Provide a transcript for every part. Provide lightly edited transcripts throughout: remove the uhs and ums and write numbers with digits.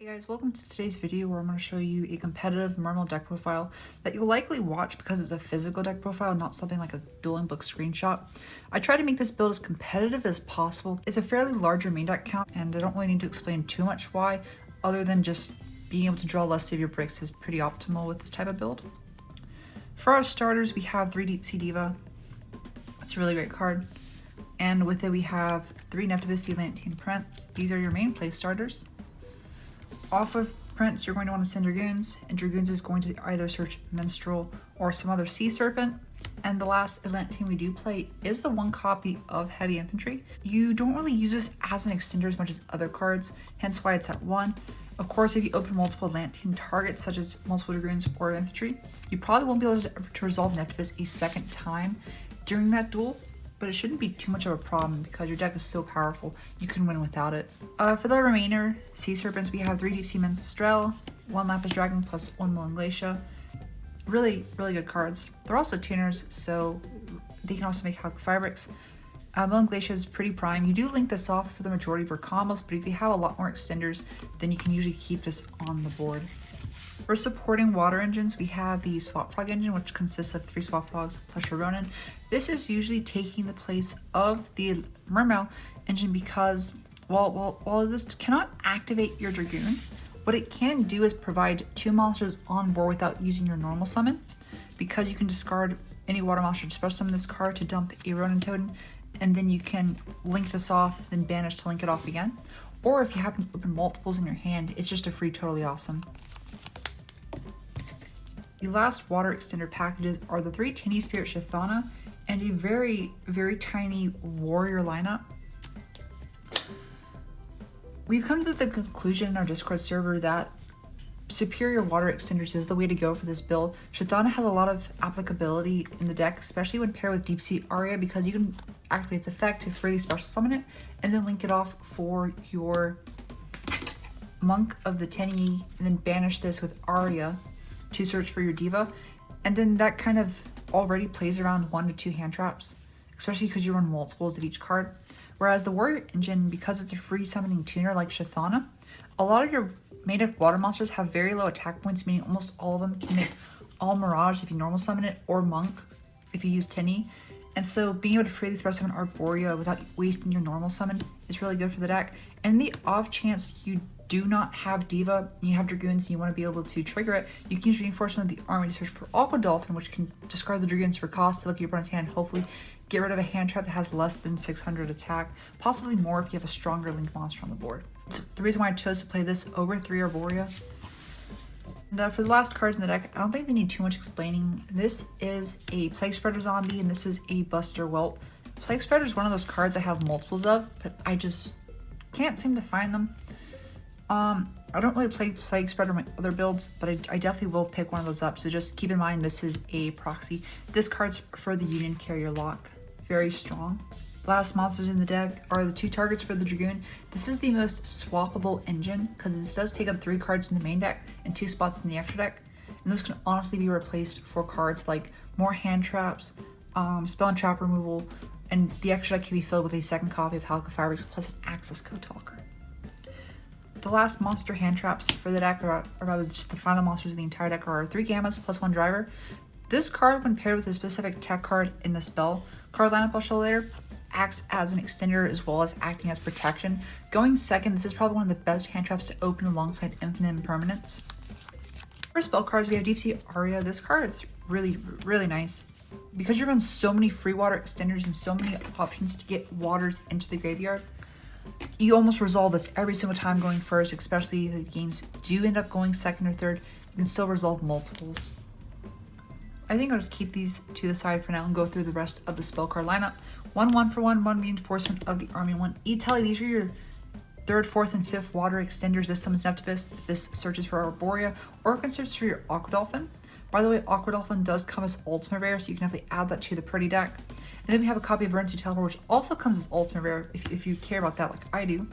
Hey guys, welcome to today's video where I'm going to show you a competitive normal deck profile that you'll likely watch because it's a physical deck profile, not something like a dueling book screenshot. I try to make this build as competitive as possible. It's a fairly larger main deck count and I don't really need to explain too much why, other than just being able to draw less of your bricks is pretty optimal with this type of build. For our starters, we have 3 Deepsea Diva. That's a really great card. And with it we have 3 Deepsea Atlantean Prince. These are your main play starters. Off of Prince, you're going to want to send Dragoons, and Dragoons is going to either search Minstrel or some other sea-serpent. And the last Atlantean we do play is the 1 copy of Heavy Infantry. You don't really use this as an extender as much as other cards, hence why it's at 1. Of course, if you open multiple Atlantean targets, such as multiple Dragoons or Infantry, you probably won't be able to resolve Neptibus a second time during that duel, but it shouldn't be too much of a problem because your deck is so powerful, you can win without it. For the remainder Sea Serpents, we have 3 Deepsea Minstrel, 1 Lapis Dragon plus 1 Mullen Glacier. Really good cards. They're also tuners, so they can also make Halka Fabrics. Mullen Glacier is pretty prime. You do link this off for the majority of your combos, but if you have a lot more extenders, then you can usually keep this on the board. For supporting water engines, we have the Swap Frog engine, which consists of 3 Swap Frogs plus your Ronin. This is usually taking the place of the Mermail engine because while this cannot activate your Dragoon, what it can do is provide 2 monsters on board without using your normal summon, because you can discard any water monster to special summon this card to dump a Ronin totem, and then you can link this off, then banish to link it off again. Or if you happen to open multiples in your hand, it's just a free totally awesome. The last water extender packages are the 3 Tiny Spirit Chthona and a very tiny warrior lineup. We've come to the conclusion in our Discord server that superior water extenders is the way to go for this build. Chthona has a lot of applicability in the deck, especially when paired with Deepsea Aria, because you can activate its effect to freely special summon it and then link it off for your Monk of the Tenny, and then banish this with Aria to search for your Diva, and then that kind of already plays around 1 to 2 hand traps, especially because you run multiples of each card. Whereas the Warrior engine, because it's a free summoning tuner like Chthona, a lot of your main deck water monsters have very low attack points, meaning almost all of them can make all Mirage if you normal summon it, or Monk if you use Tinny. And so being able to freely special summon Arborea without wasting your normal summon is really good for the deck. And in the off chance you do not have Diva, and you have Dragoons and you want to be able to trigger it, you can use Reinforcement of the Army to search for Aqua Dolphin, which can discard the Dragoons for cost to look at your opponent's hand, hopefully get rid of a hand trap that has less than 600 attack, possibly more if you have a stronger link monster on the board. So the reason why I chose to play this over 3 Arborea. And for the last cards in the deck, I don't think they need too much explaining. This is a Plague Spreader zombie and this is a Buster Whelp. Plague Spreader is one of those cards I have multiples of, but I just can't seem to find them. I don't really play Plague Spreader in my other builds, but I definitely will pick one of those up, so just keep in mind this is a proxy. This card's for the Union Carrier Lock. Very strong. Last monsters in the deck are the 2 targets for the Dragoon. This is the most swappable engine, because this does take up 3 cards in the main deck and 2 spots in the extra deck. And this can honestly be replaced for cards like more hand traps, spell and trap removal, and the extra deck can be filled with a 2nd copy of Halka Fabrics plus an Access Code Talker. The last monster hand traps for the deck, or rather just the final monsters of the entire deck, are 3 Gammas plus 1 Driver. This card, when paired with a specific tech card in the spell card lineup I'll show later, acts as an extender as well as acting as protection. Going second, this is probably one of the best hand traps to open alongside Infinite Impermanence. For spell cards, we have Deepsea Aria. This card is really nice. Because you run so many free water extenders and so many options to get waters into the graveyard, you almost resolve this every single time going first, especially if the games do end up going second or third. You can still resolve multiples. I think I'll just keep these to the side for now and go through the rest of the spell card lineup. 1 for 1 Reinforcement of the Army, 1 E-Telly. These are your 3rd, 4th, and 5th water extenders. This summons Neptibus. This searches for Arborea, or it can search for your Aqua Dolphin. By the way, Aqua Dolphin does come as ultimate rare, so you can definitely add that to the pretty deck. And then we have a copy of Emergency Teleport, which also comes as ultimate rare if you care about that like I do.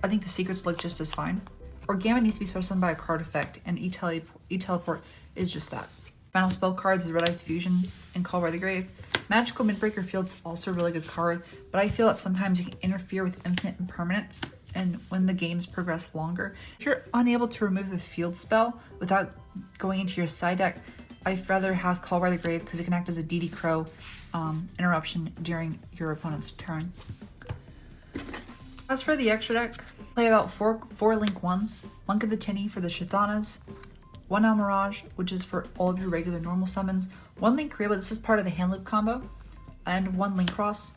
I think the secrets look just as fine. Or Gamma needs to be special summoned by a card effect, and E-Teleport is just that. Final spell cards is Red Ice Fusion and Call by the Grave. Magical Midbreaker Field's also a really good card, but I feel that sometimes you can interfere with Infinite Impermanence and when the games progress longer. If you're unable to remove the field spell without going into your side deck, I'd rather have Call by the Grave because it can act as a DD Crow interruption during your opponent's turn. As for the extra deck, play about four Link 1s, 1 of the Tinny for the Shathanas, 1 El Mirage, which is for all of your regular normal summons, 1 Link Kuriboh, this is part of the hand loop combo, and 1 Link Cross.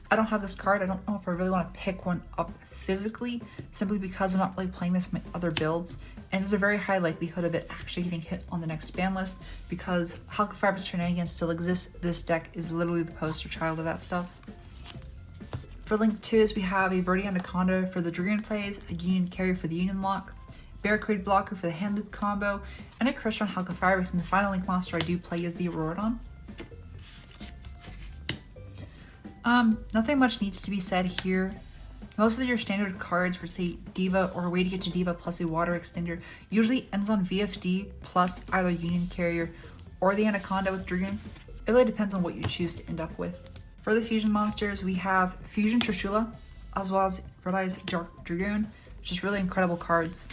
I don't have this card. I don't know if I really want to pick one up physically, simply because I'm not really playing this in my other builds, and there's a very high likelihood of it actually getting hit on the next ban list, because Halka Fiber's Shenanigans still exists. This deck is literally the poster child of that stuff. For Link 2s, we have a Birdie Anaconda for the Dragoon plays, a Union Carrier for the Union Lock, Barricade Blocker for the hand loop combo, and a Crush on Halka Fireworks, and the final Link monster I do play is the Auroradon. Nothing much needs to be said here. Most of your standard cards for, say, Diva or Way to Get to Diva plus a Water Extender usually ends on VFD plus either Union Carrier or the Anaconda with Dragoon. It really depends on what you choose to end up with. For the fusion monsters, we have Fusion Trishula, as well as Red Eyes Dragoon, which is really incredible cards.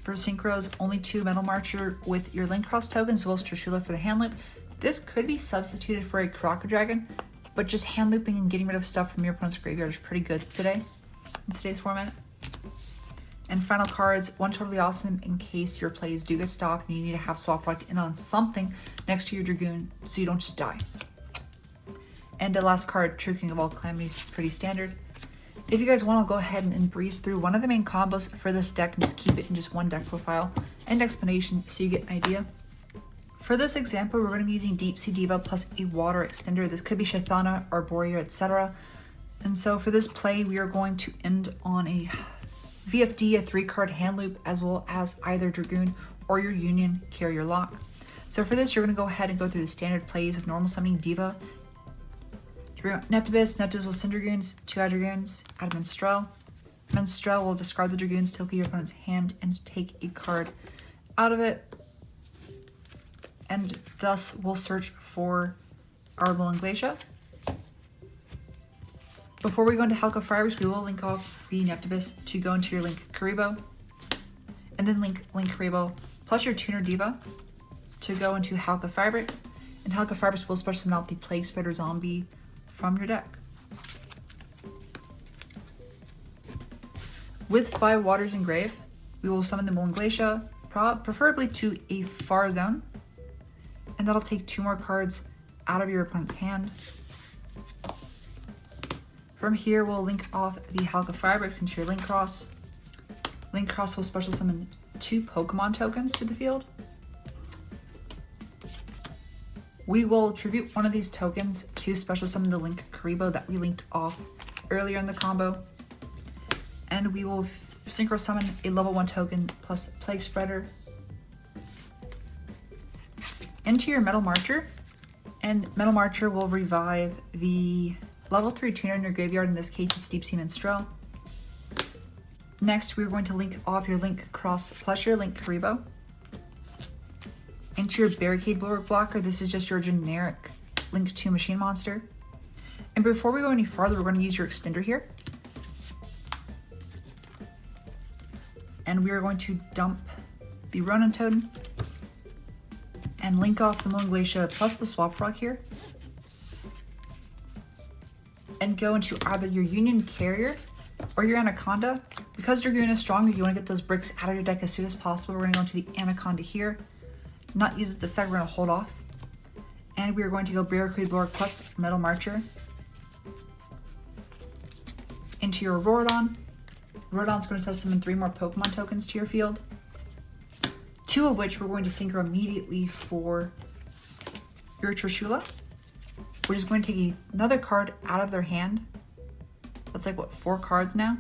For synchros, only 2 Metal Marcher with your Link Cross tokens, as well as Trishula for the hand loop. This could be substituted for a Crocodragon, but just hand looping and getting rid of stuff from your opponent's graveyard is pretty good today, in today's format. And final cards, 1 Totally Awesome in case your plays do get stopped and you need to have Swap Frog in on something next to your Dragoon so you don't just die. And the last card, True King of All Calamities, pretty standard. If you guys want to go ahead and breeze through one of the main combos for this deck and just keep it in just one deck profile and explanation so you get an idea. For this example, we're going to be using Deepsea Diva plus a Water Extender. This could be Shathana, Arborea, etc. And so for this play, we are going to end on a VFD, a 3-card hand loop, as well as either Dragoon or your Union Carrier Lock. So for this, you're going to go ahead and go through the standard plays of normal summoning Diva. Neptibus will send Dragoons, 2 add Dragoons, add Minstrel. Minstrel will discard the Dragoons to look at your opponent's hand and take a card out of it. And thus we'll search for our Glacia. Before we go into Halka Fireworks, we will link off the Neptibus to go into your Link Kuriboh, and then link Kuriboh plus your Tuner Diva to go into Halka Fireworks, and Halka Fireworks will special summon out the Plague Spider Zombie from your deck. With 5 Waters in Grave, we will summon the Glacia, preferably to a far zone, and that'll take 2 more cards out of your opponent's hand. From here, we'll link off the Halka Fireworks into your Link Cross. Link Cross will special summon 2 Pokemon tokens to the field. We will tribute one of these tokens to special summon the Link Kuriboh that we linked off earlier in the combo. And we will synchro summon a level 1 token plus Plague Spreader into your Metal Marcher, and Metal Marcher will revive the level 3 tuner in your graveyard. In this case, it's Deepsea Minstrel. Next, we're going to link off your Link Cross plus your Link Kuriboh into your Barricade Blocker. This is just your generic Link 2 machine monster. And before we go any farther, we're going to use your extender here. And we are going to dump the Ronin Totem and link off the Glacia plus the Swap Frog here. And go into either your Union Carrier or your Anaconda. Because Dragoon is strong, if you want to get those bricks out of your deck as soon as possible, we're going to go into the Anaconda here. Not use its effect, we're going to hold off. And we are going to go Barricade Blower plus Metal Marcher into your Auroradon. Auroradon's going to summon 3 more Pokemon tokens to your field, 2 of which we're going to synchro immediately for your Trishula, which is going to take another card out of their hand. That's like, what, 4 cards now?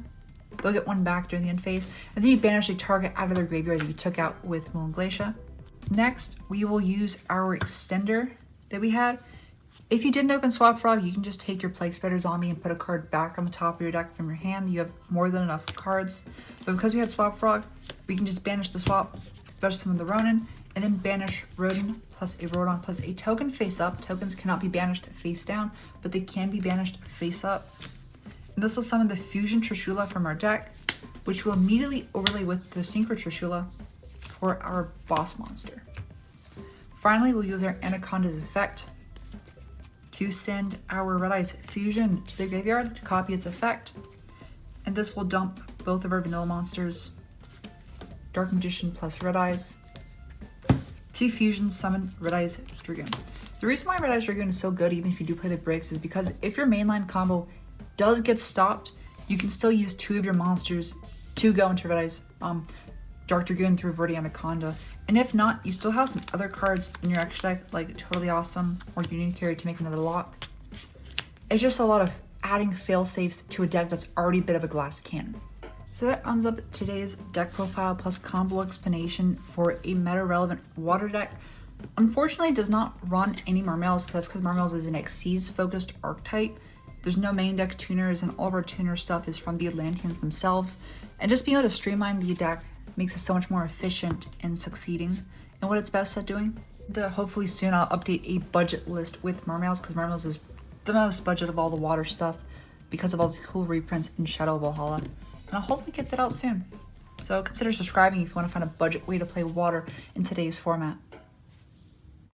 They'll get 1 back during the end phase. And then you banish a target out of their graveyard that you took out with Glacia. Next, we will use our extender that we had. If you didn't open Swap Frog, you can just take your Plague Spider Zombie and put a card back on the top of your deck from your hand. You have more than enough cards. But because we had Swap Frog, we can just banish the swap, special summon the Ronin, and then banish Rodin plus a Rodon plus a token face up. Tokens cannot be banished face down, but they can be banished face up. And this will summon the Fusion Trishula from our deck, which will immediately overlay with the Synchro Trishula for our boss monster. Finally, we'll use our Anaconda's effect to send our Red Eyes Fusion to the graveyard to copy its effect. And this will dump both of our vanilla monsters, Dark Magician plus Red Eyes, to fusion summon Red Eyes Dragoon. The reason why Red Eyes Dragoon is so good, even if you do play the bricks, is because if your mainline combo does get stopped, you can still use 2 of your monsters to go into Red Eyes Dark Dragoon through Verde Anaconda. And if not, you still have some other cards in your extra deck, like Totally Awesome or Unicarry to make another lock. It's just a lot of adding fail-safes to a deck that's already a bit of a glass cannon. So that ends up today's deck profile plus combo explanation for a meta-relevant water deck. Unfortunately, it does not run any Marmels, that's because Marmels is an Xyz focused archetype. There's no main deck tuners, and all of our tuner stuff is from the Atlanteans themselves. And just being able to streamline the deck makes it so much more efficient in succeeding and what it's best at doing. Hopefully soon I'll update a budget list with Marmels, because Marmels is the most budget of all the water stuff because of all the cool reprints in Shadow of Valhalla. And I'll hopefully get that out soon. So consider subscribing if you want to find a budget way to play water in today's format.